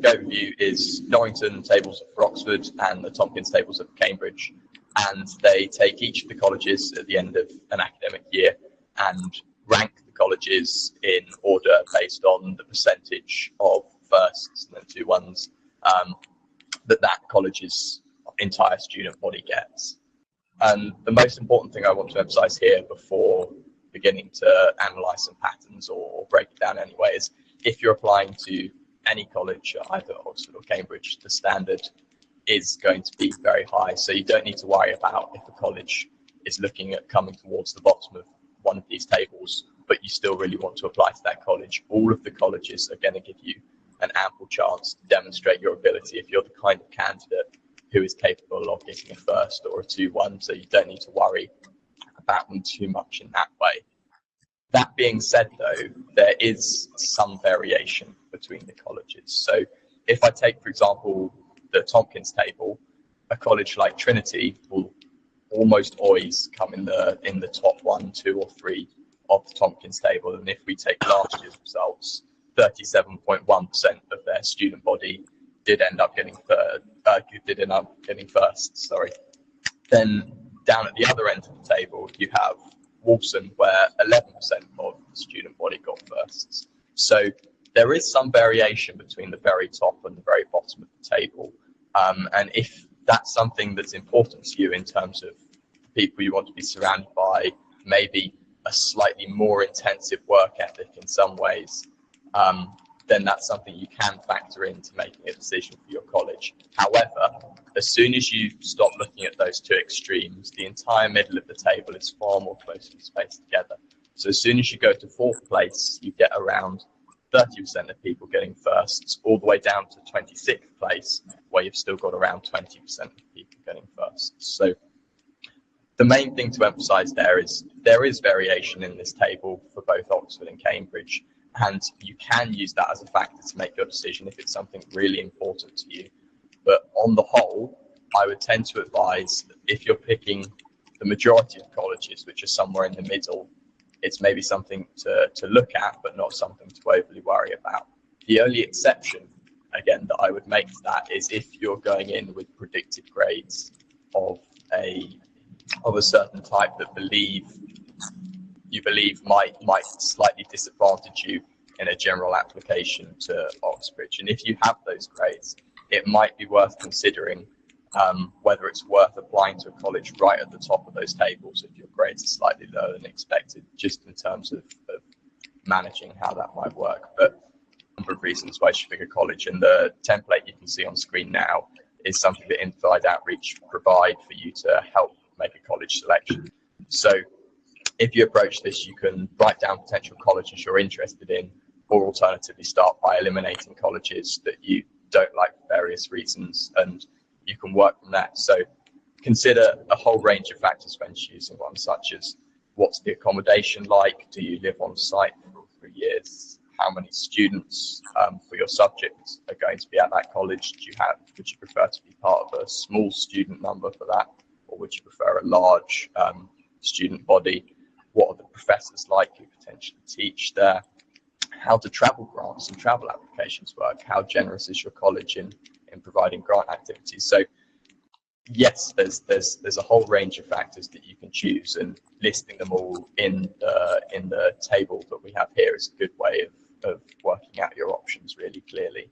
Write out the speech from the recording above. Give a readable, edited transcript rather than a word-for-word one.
Overview is Norrington tables for Oxford and the Tompkins tables for Cambridge, and they take each of the colleges at the end of an academic year and rank the colleges in order based on the percentage of firsts and 2-1s that college's entire student body gets. And the most important thing I want to emphasize here before beginning to analyze some patterns or break it down anyway is if you're applying to any college, either Oxford or Cambridge, the standard is going to be very high. So you don't need to worry about if a college is looking at coming towards the bottom of one of these tables, but you still really want to apply to that college. All of the colleges are going to give you an ample chance to demonstrate your ability if you're the kind of candidate who is capable of getting a first or a 2-1, so you don't need to worry about them too much in that way. That being said, though, there is some variation between the colleges. So if I take, for example, the Tompkins table, a college like Trinity will almost always come in the top 1, 2, or 3 of the Tompkins table. And if we take last year's results, 37.1% of their student body did end up getting first. Then down at the other end of the table, you have Wolfson, where 11% of the student body got firsts. So there is some variation between the very top and the very bottom of the table. And if that's something that's important to you in terms of people you want to be surrounded by, maybe a slightly more intensive work ethic in some ways, then that's something you can factor into making a decision for your college. However, as soon as you stop looking at those two extremes, the entire middle of the table is far more closely spaced together. So as soon as you go to 4th place, you get around 30% of people getting firsts, all the way down to 26th place, where you've still got around 20% of people getting firsts. So the main thing to emphasize there is variation in this table for both Oxford and Cambridge, and you can use that as a factor to make your decision if it's something really important to you. But on the whole, I would tend to advise that if you're picking the majority of colleges, which are somewhere in the middle, it's maybe something to look at, but not something to overly worry about. The only exception, again, that I would make to that is if you're going in with predicted grades of a certain type that you believe might slightly disadvantage you in a general application to Oxbridge. And if you have those grades, it might be worth considering whether it's worth applying to a college right at the top of those tables if your grades are slightly lower than expected, just in terms of managing how that might work. But a number of reasons why you should pick a college, and the template you can see on screen now is something that Inside Outreach provide for you to help make a college selection. So if you approach this, you can write down potential colleges you're interested in, or alternatively start by eliminating colleges that you don't like for various reasons, and you can work from that. So consider a whole range of factors when choosing one, such as what's the accommodation like? Do you live on site for all 3 years? How many students for your subject are going to be at that college? Would you prefer to be part of a small student number for that, or would you prefer a large student body? What are the professors like who potentially teach there? How do travel grants and travel applications work? How generous is your college in providing grant activities? So yes, there's a whole range of factors that you can choose, and listing them all in the table that we have here is a good way of working out your options really clearly.